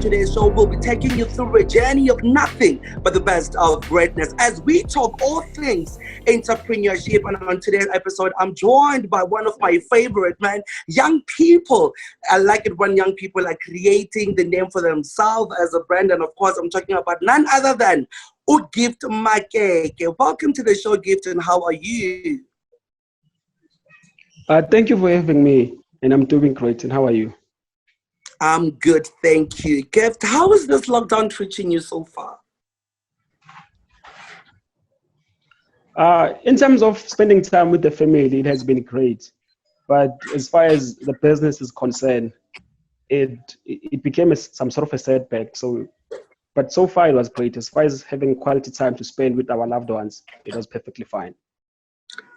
today's show, we'll be taking you through a journey of nothing but the best of greatness as we talk all things entrepreneurship. And on today's episode, I'm joined by one of my favorite, man, young people. I like it when young people are creating the name for themselves as a brand. And of course, I'm talking about none other than Gift Makeke. Welcome to the show, Gift, and how are you? Thank you for having me, and I'm doing great. And how are you? I'm good, thank you. Gift, how is this lockdown treating you so far? In terms of spending time with the family, it has been great. But as far as the business is concerned, it became some sort of a setback. But so far it was great. As far as having quality time to spend with our loved ones, it was perfectly fine.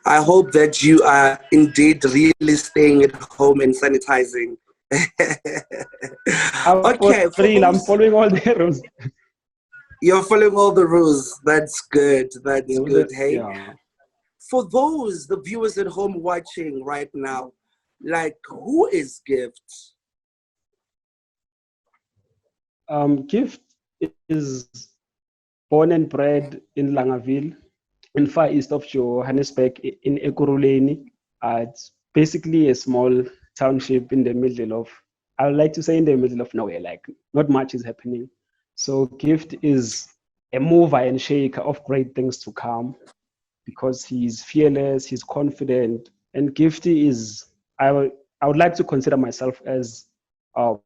I hope that you are indeed really staying at home and sanitizing. Okay, For real, I'm following all the rules. You're following all the rules. That's good. That's good. Hey, Yeah. for those the viewers at home watching right now, like who is Gift? Gift is born and bred in Langa, in far east of Johannesburg, in Ekurhuleni. It's basically a small township in the middle of, I would like to say in the middle of nowhere, like not much is happening. So Gift is a mover and shaker of great things to come because he's fearless, he's confident, and Gifty is, I would like to consider myself as um,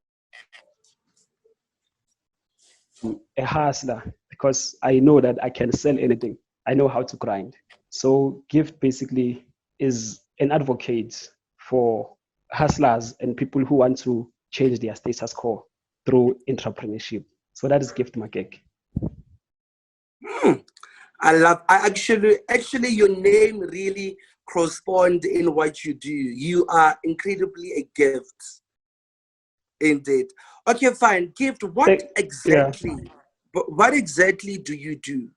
a hustler because I know that I can sell anything. I know how to grind. So Gift basically is an advocate for hustlers and people who want to change their status quo through entrepreneurship. So that is Gift Makeke. I actually your name really corresponds in what you do. You are incredibly a gift. Indeed. Okay, fine. Gift, Yeah. what exactly do you do?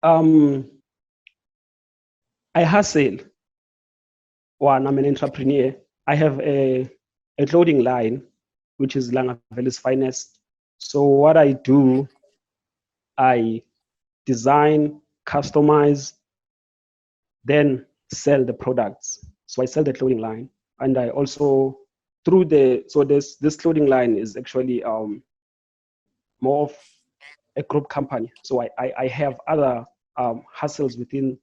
Um, I hustle. One, I'm an entrepreneur. I have a clothing line, which is Langa's finest. So what I do, I design, customize, then sell the products. So I sell the clothing line, and I also this clothing line is actually more of a group company. So I have other hustles within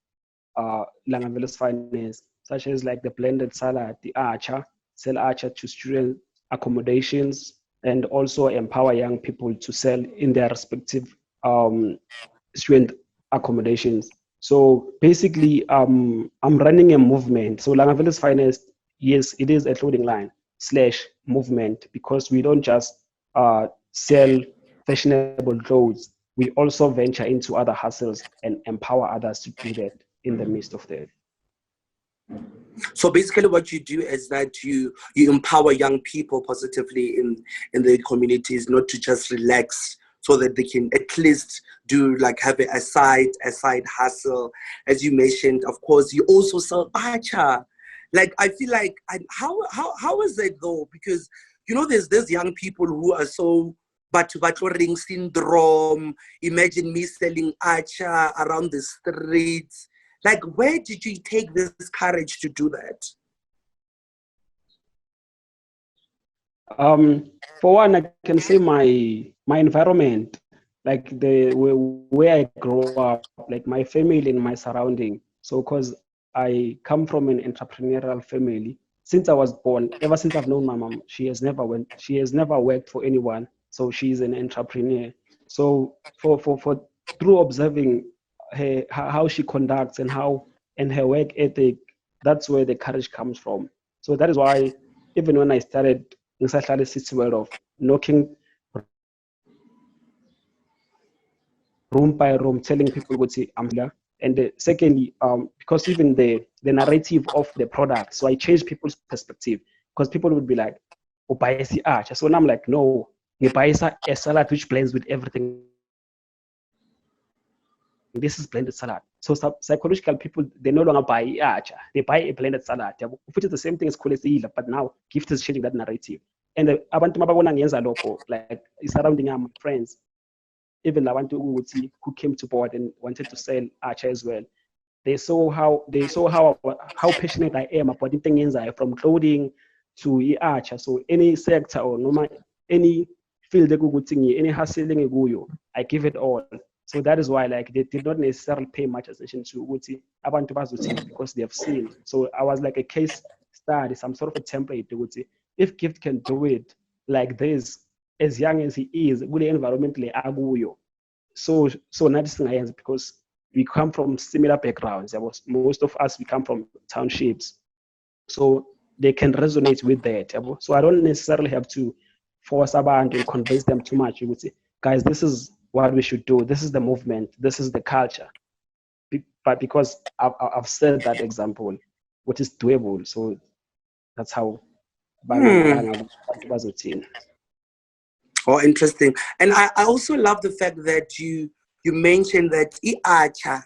Langa's finance, such as like the blended salad, the Atchaar, sell Atchaar to student accommodations, and also empower young people to sell in their respective student accommodations. So basically, I'm running a movement. So Langa's finance, yes, it is a clothing line / movement because we don't just sell fashionable clothes. We also venture into other hustles and empower others to do that in the midst of that. So basically what you do is that you empower young people positively in the communities, not to just relax so that they can at least do like have a side hustle. As you mentioned, of course, you also sell Atchaar. Like I feel like how is it though? Because there's young people who are so batho ring syndrome. Imagine me selling Atchaar around the streets. Like, where did you take this courage to do that? For one, I can say my environment, like where I grow up, like my family and my surrounding. So, because I come from an entrepreneurial family, since I was born, ever since I've known my mom, she has never worked for anyone. So she's an entrepreneur. So for through observing how she conducts and her work ethic, that's where the courage comes from. So that is why even when I started in such a system of knocking room by room, telling people what I'm here. And secondly, because even the narrative of the product, so I changed people's perspective because people would be like, "Oh, buy a arch." So now I'm like, "No, you buy a salad which blends with everything. This is blended salad." So psychological people, they no longer buy arch; they buy a blended salad, which is the same thing as cholesterol, but now Gift is changing that narrative. And abantu mababona ngiyenza lokho, like surrounding my friends, even labantu ukuthi who came to board and wanted to sell Atchaar as well. They saw how passionate I am about the things from clothing to Atchaar. So any sector or no any field any hustle I give it all. So that is why like they did not necessarily pay much attention to ukuthi abantu bazothini because they have seen. So I was like a case study, some sort of a template ukuthi if Gift can do it like this as young as he is, kule environment le akuyo. So nathi singayenza because we come from similar backgrounds. Most of us we come from townships, so they can resonate with that. So I don't necessarily have to force abantu and convince them too much. You would say, guys, this is what we should do. This is the movement. This is the culture. But because I've set that example, what is doable. So that's how. Oh, interesting. And I also love the fact that you mentioned that Atchaar,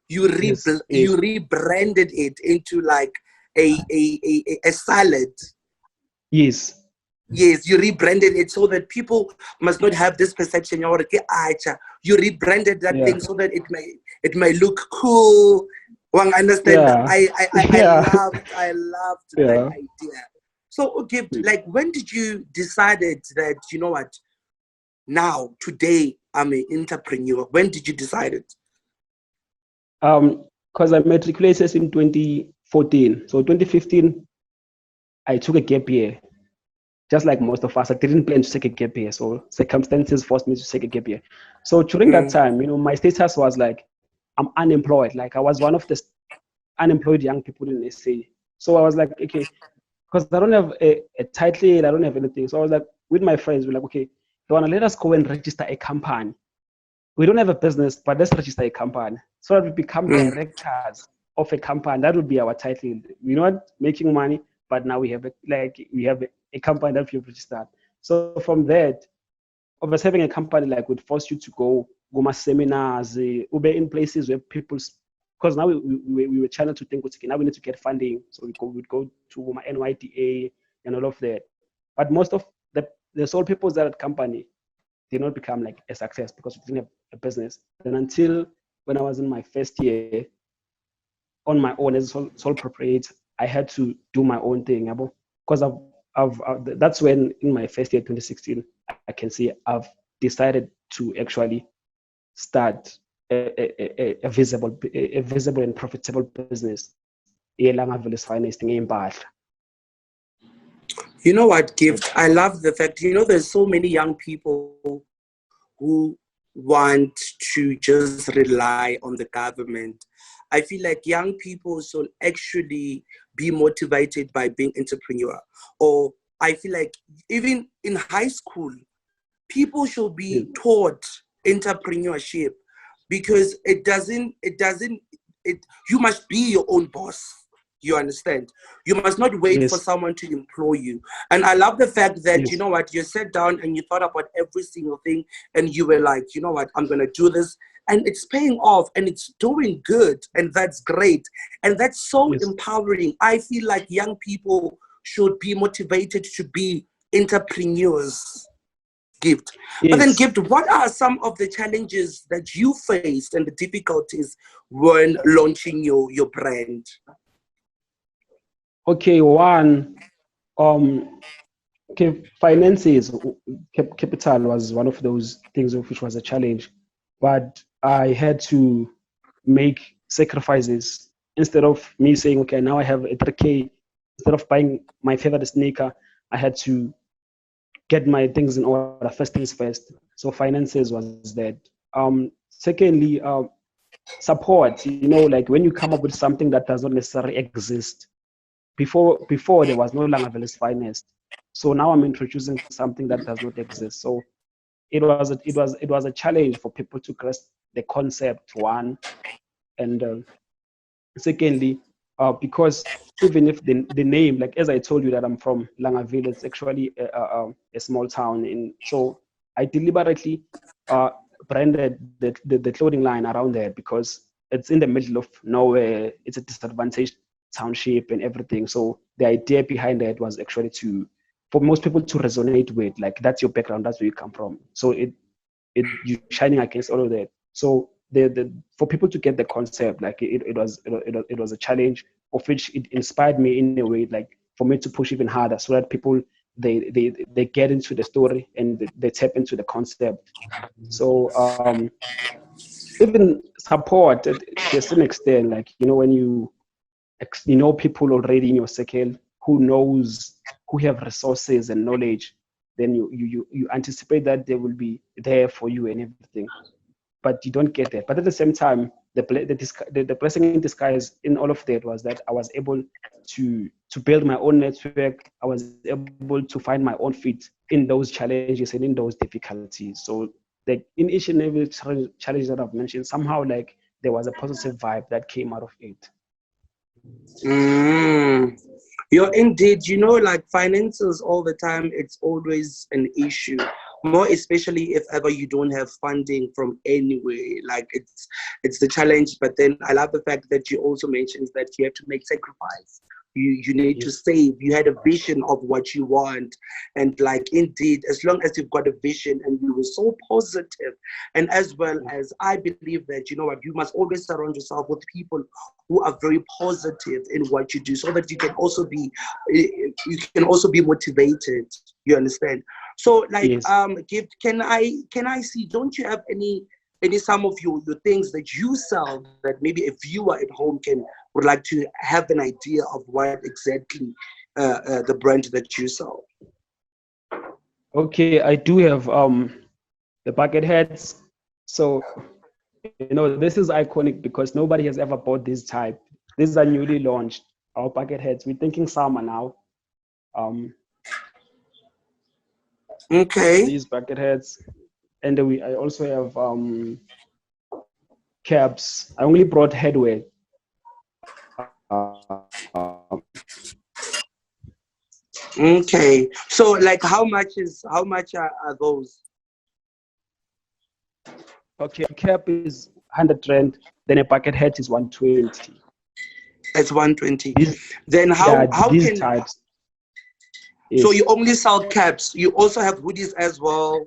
you rebranded it into like a salad. Yes. Yes, you rebranded it so that people must not have this perception. You rebranded that thing so that it may look cool. Well, I understand. Yeah. I loved that idea. So, okay, like when did you decided that, you know what, now, today, I'm an entrepreneur? When did you decide it? Because I matriculated in 2014. So 2015, I took a gap year. Just like most of us, I didn't plan to take a gap year. So circumstances forced me to take a gap year. So during that time, you know, my status was like, I'm unemployed. Like I was one of the unemployed young people in SA. So I was like, okay, because I don't have a title, I don't have anything. So I was like, with my friends, we're like, okay, you want to let us go and register a company? We don't have a business, but let's register a company so that we become directors of a company. That would be our title. We're not making money, but now we have a company that we've registered. So from that, obviously having a company like would force you to go my seminars, in places where people's, because now we were channeled to think, okay, now we need to get funding. So we'd go to my NYDA and all of that. But most of the sole people that company did not become like a success because we didn't have a business. And until when I was in my first year on my own as a sole proprietor, I had to do my own thing. Because that's when in my first year, 2016, I can see I've decided to actually start a visible and profitable business. Langa Ville's financing in Bath. You know what, Gift? I love the fact, you know, there's so many young people who want to just rely on the government. I feel like young people should actually be motivated by being entrepreneur. Or I feel like even in high school, people should be taught entrepreneurship because you must be your own boss. You understand? You must not wait for someone to employ you. And I love the fact that, you know what, you sat down and you thought about every single thing and you were like, you know what, I'm going to do this. And it's paying off and it's doing good. And that's great. And that's so empowering. I feel like young people should be motivated to be entrepreneurs. Gift. But then, Gift, what are some of the challenges that you faced and the difficulties when launching your brand? Okay, one, finances, capital was one of those things which was a challenge, but I had to make sacrifices. Instead of me saying, okay, now I have a 3K, instead of buying my favorite sneaker, I had to get my things in order. First things first. So finances was that. Secondly, support. You know, like when you come up with something that does not necessarily exist. Before there was no Langa Ville's finest. So now I'm introducing something that does not exist. So it was a challenge for people to grasp the concept, one, and secondly, because even if the name, like as I told you that I'm from Langa Ville, it's actually a small town. So I deliberately branded the clothing line around there because it's in the middle of nowhere. It's a disadvantaged township and everything. So the idea behind that was actually for most people to resonate with. Like that's your background, that's where you come from. So you shining against all of that. So for people to get the concept, like it was a challenge of which it inspired me in a way, like for me to push even harder, so that people they get into the story and they tap into the concept. So even support to a certain extent, like when you know people already in your circle who have resources and knowledge, then you anticipate that they will be there for you and everything, but you don't get that. But at the same time, the blessing in disguise in all of that was that I was able to build my own network. I was able to find my own feet in those challenges and in those difficulties. So like in each and every challenge that I've mentioned, somehow like there was a positive vibe that came out of it. Mm. You're indeed, like finances all the time, it's always an issue. More especially if ever you don't have funding from anywhere. Like it's the challenge. But then I love the fact that you also mentioned that you have to make sacrifice. You need to Yes. save. You had a vision of what you want. And like indeed, as long as you've got a vision and you were so positive, and as well as I believe that, you must always surround yourself with people who are very positive in what you do, so that you can also be motivated. You understand? So like Yes. can I see, don't you have any some of your things that you sell that maybe a viewer at home would like to have an idea of what exactly the brand that you sell? Okay, I do have the bucket heads. So this is iconic because nobody has ever bought this type. These are newly launched, our bucket heads. We're thinking summer now. Okay. These bucket heads, and I also have caps. I only brought headwear. Okay. So like how much are those? Okay, cap is 100 rand, then a bucket hat is 120. It's 120. These, Then yeah, how these can types so you is only sell caps? You also have hoodies as well?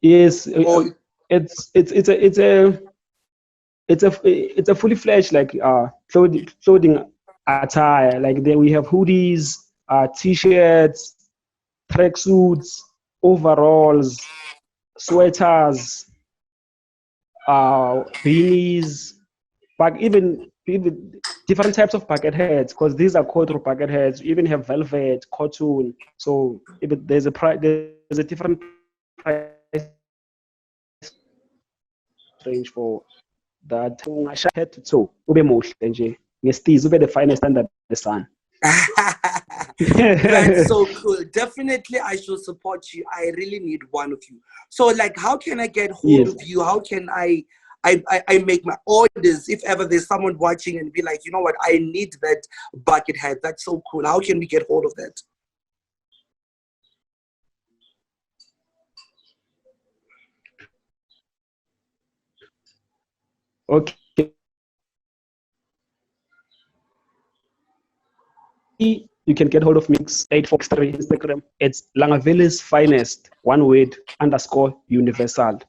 is Or it's a fully fledged like clothing attire. Like there we have hoodies, t-shirts, tracksuits, overalls, sweaters, beanies, but even different types of bucket heads, because these are cotton bucket heads. You even have velvet, cotton. So there's a different price range for that. Head to toe, ube muhle nje, ngestiz, ube the finest under the sun. that's so cool. Definitely, I should support you. I really need one of you. So, like, how can I get hold Yes. of you? How can I make my orders if ever there's someone watching and be like, you know what, I need that bucket hat. That's so cool. How can we get hold of that? Okay. You can get hold of Mix 843 Instagram. It's Langavilles finest, one word, underscore universal.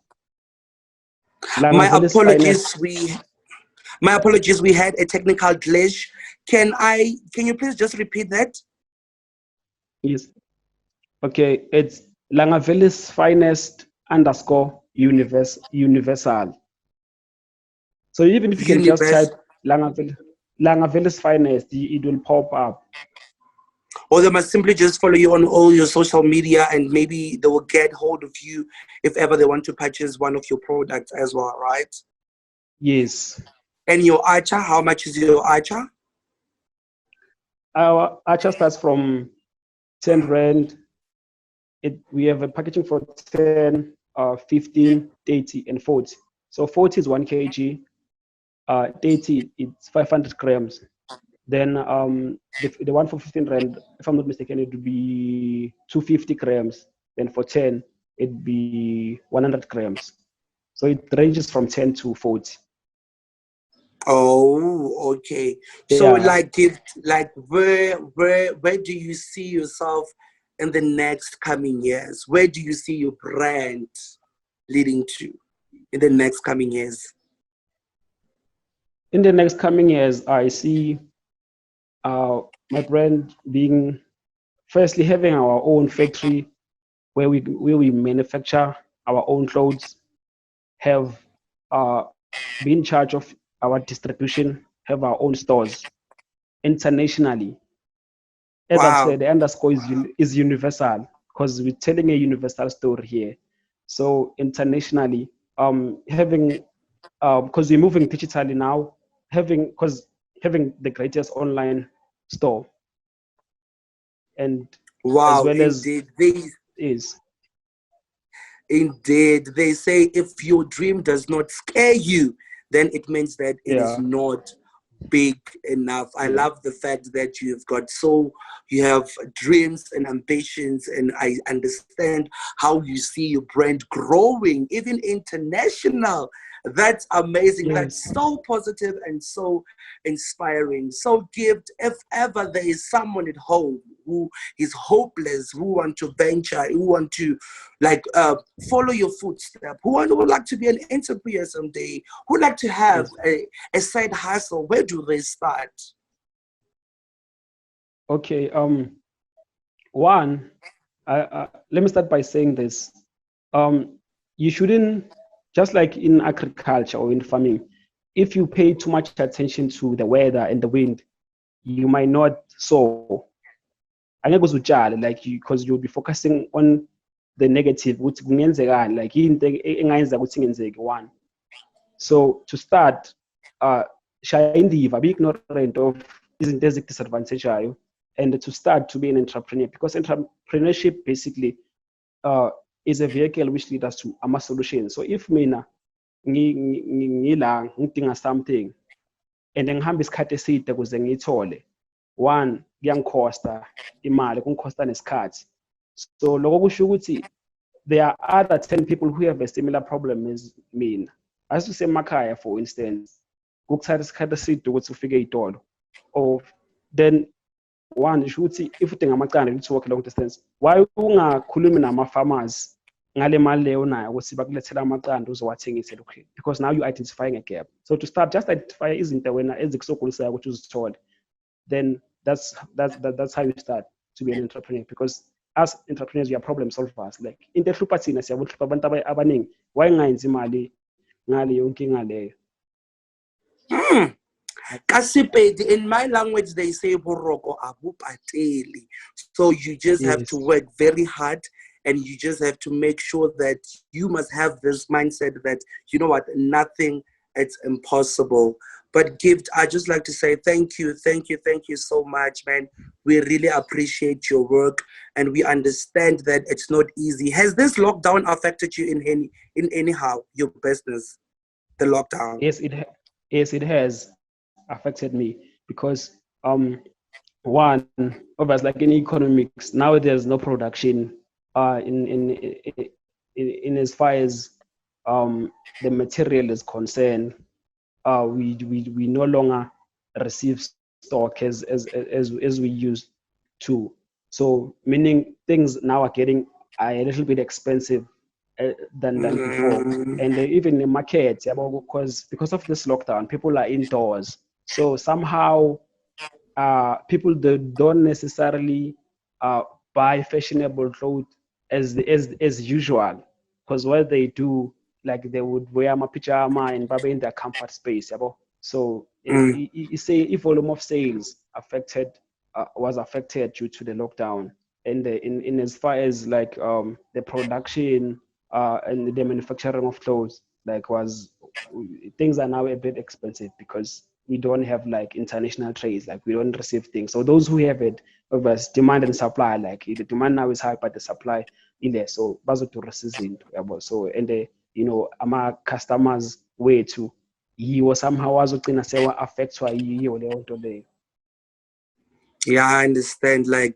My Langavilles finest. apologies. My apologies. We had a technical glitch. Can you please just repeat that? Yes. Okay. It's Langavilles finest, underscore universal. So even if you can just Universe. type Langavilles finest, it will pop up. Or they must simply just follow you on all your social media, and maybe they will get hold of you if ever they want to purchase one of your products as well, right? Yes. And your Atchaar, how much is your Atchaar? Our Atchaar starts from 10 rand. We have a packaging for 10, 15, 30, and 40. So 40 is 1 kg, 30 it's 500 grams. Then the one for 15 rand, if I'm not mistaken, it would be 250 grams. Then for 10, it'd be 100 grams. So it ranges from 10 to 40. Oh, okay. So Yeah. like, where do you see yourself in the next coming years? Where do you see your brand leading to in the next coming years? In the next coming years, I see my brand being, firstly, having our own factory where we manufacture our own clothes, have be in charge of our distribution, have our own stores internationally. As I've said, Wow. the underscore is universal because we're telling a universal story here. So internationally, having because we're moving digitally now, having the greatest online store, and as Wow, well as indeed. is They say if your dream does not scare you, then it means that it is yeah not big enough. I yeah love the fact that you have dreams and ambitions, and I understand how you see your brand growing, even international. That's amazing. That's yes so positive and so inspiring. So, Gift, if ever there is someone at home who is hopeless, who want to venture, who want to follow your footsteps, who would like to be an entrepreneur someday, who would like to have yes. a side hustle, where do they start? Okay. One, let me start by saying this. You shouldn't, just like in agriculture or in farming, if you pay too much attention to the weather and the wind, you might not sow. Angeke uze utshale, like you, because you'll be focusing on the negative, ukuthi kungenzekani, like into engayenza ukuthi ingenzeki. One. So to start, shaya indiva, be ignorant of izinto ezikudisadvantageayo, and to start to be an entrepreneur, because entrepreneurship basically uh, is a vehicle which leads us to a solution. So if mina ngila ngidinga something and ngihamba isikhathi eside ukuze ngiyithole, one, kuyangikhosta imali, kungikhosta nesikhathi. So lokho kusho ukuthi there are other 10 people who have a similar problem as mina. Asisemakhaya, for instance, kukuthatha isikhathi eside ukuthi ufike ey'tolo. Or then one, isho ukuthi if udinga amacanda you need to walk a long distance, why ungakhulumi nama-farmers ngale mali leyo onayo ukuthi bakulethela amacanda uzowathengisela? Okay, because now you're identifying a gap. So to start, just identify izinto wena ezikusogulisayo ukuthi uzithole, then that's how you start to be an entrepreneur. Because as entrepreneurs, we are problem solvers. Like into ehlupha thina siyabuhlupha abantu abaningi, why ngingayenzi imali ngaleyo nkinga leyo? Kasipedi, in my language, they say boroko abupateli. So you just have to Yes, work very hard, and you just have to make sure that you must have this mindset that, you know what, nothing, it's impossible. But Gift, I just like to say thank you, thank you so much, man. We really appreciate your work, and we understand that it's not easy. Has this lockdown affected you in anyhow your business? The lockdown. yes, yes, it has affected me because one, obviously, like in economics, now there's no production in as far as the material is concerned. We no longer receive stock as we used to. So meaning things now are getting a little bit expensive than before. Mm. And even the market, yeah, because of this lockdown, people are indoors. So somehow people don't necessarily buy fashionable clothes as usual, because what they do, like they would wear my pajama and babe in their comfort space, yabo. So Mm. you say volume of sales was affected due to the lockdown, and in as far as like the production and the manufacturing of clothes, like was things are now a bit expensive because we don't have like international trades, like we don't receive things. So those who have it, obviously demand and supply, like the demand now is high but the supply in there, so bazokureceive yabo. So and the, you know, ama customers wethu yiwo somehow azogcina sewa affectwa yiyo leyo nto leyo. Yeah, I understand. Like,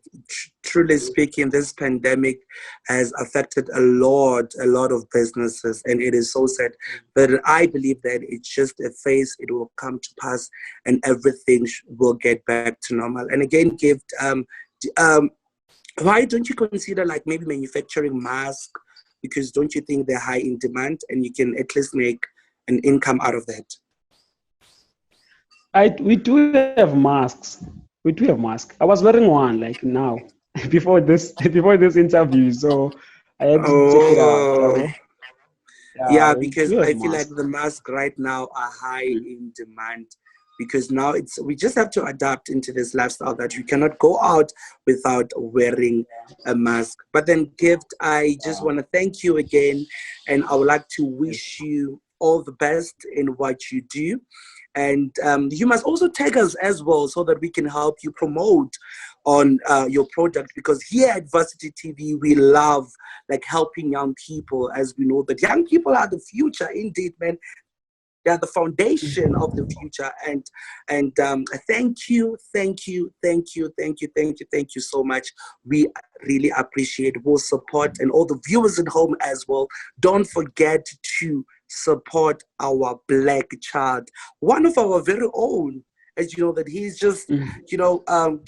truly speaking, this pandemic has affected a lot of businesses, and it is so sad. But I believe that it's just a phase; it will come to pass, and everything will get back to normal. And again, Gift, Why don't you consider like maybe manufacturing masks? Because don't you think they're high in demand and you can at least make an income out of that? We do have masks. We do have masks. I was wearing one like now before this interview, so I had to check it out. Oh, Yeah, yeah, we because do I have feel like masks. the masks right now are high in demand because now we just have to adapt into this lifestyle that you cannot go out without wearing a mask. But then, Gift, I just want to thank you again, and I would like to Yes. wish you all the best in what you do. And you must also tag us as well so that we can help you promote on your product, because here at Varsity TV we love like helping young people, as we know that young people are the future. Indeed, man, they are the foundation of the future. And thank you so much. We really appreciate all support, and all the viewers at home as well. Don't forget to support our black child, one of our very own. As you know that he's just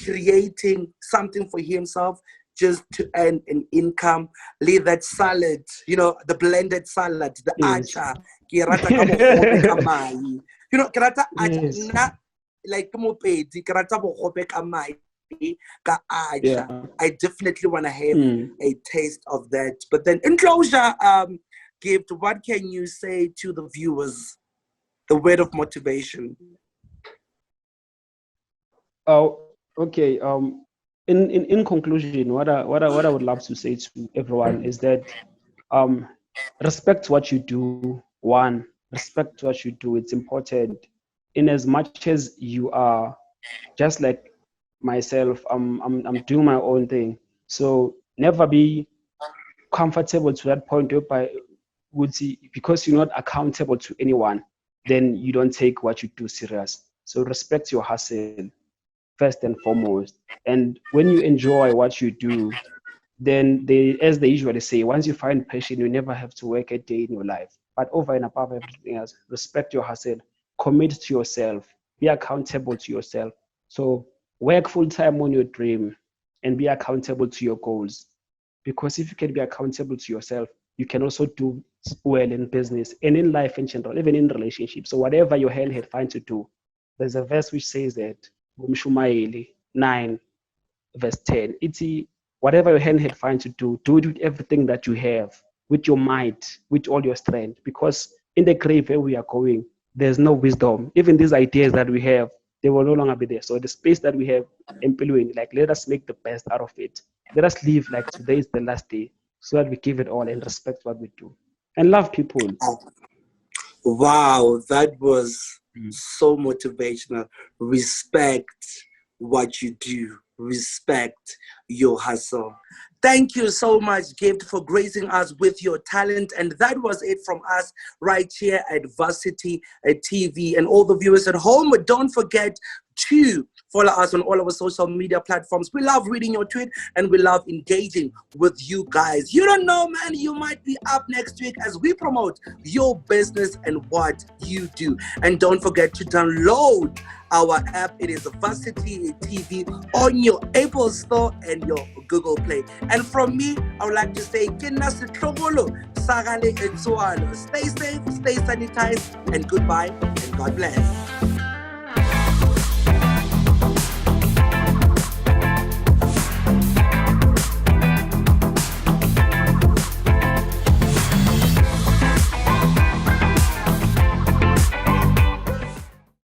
creating something for himself just to earn an income. Leave that salad, the blended salad, the Yes. Atchaar. Ke rata ka bogobe ka mai. Ke rata Atchaar. Yes. Nna, like ke Mopedi, ke rata bogobe ka mai, ka Atchaar. Yeah. I definitely want to have Mm. a taste of that. But then in closure, Gift, what can you say to the viewers? The word of motivation. Oh, okay. In conclusion, what I would love to say to everyone is that um, respect what you do. One, respect what you do. It's important. In as much as you are just like myself, I'm doing my own thing. So never be comfortable to that point whereby would see, because you're not accountable to anyone, then you don't take what you do serious. So respect your hustle first and foremost. And when you enjoy what you do, then as they usually say, once you find passion, you never have to work a day in your life. But over and above everything else, respect your hustle, commit to yourself, be accountable to yourself. So work full time on your dream and be accountable to your goals. Because if you can be accountable to yourself, you can also do well in business and in life in general, even in relationships. So whatever your hand had find to do, there's a verse which says that, Shumaeli 9, verse 10. It's whatever your hand had find to do it with everything that you have, with your might, with all your strength. Because in the grave where we are going, there's no wisdom. Even these ideas that we have, they will no longer be there. So the space that we have employing, like let us make the best out of it. Let us live like today is the last day, so that we give it all and respect what we do and love people. Wow, that was so motivational. Respect what you do, respect your hustle. Thank you so much, Gift, for gracing us with your talent. And that was it from us right here at Varsity TV. And all the viewers at home, but don't forget to follow us on all our social media platforms. We love reading your tweet and we love engaging with you guys. You don't know, man, you might be up next week as we promote your business and what you do. And don't forget to download our app. It is Varsity TV on your Apple Store and your Google Play. And from me, I would like to say, stay safe, stay sanitized, and goodbye, and God bless.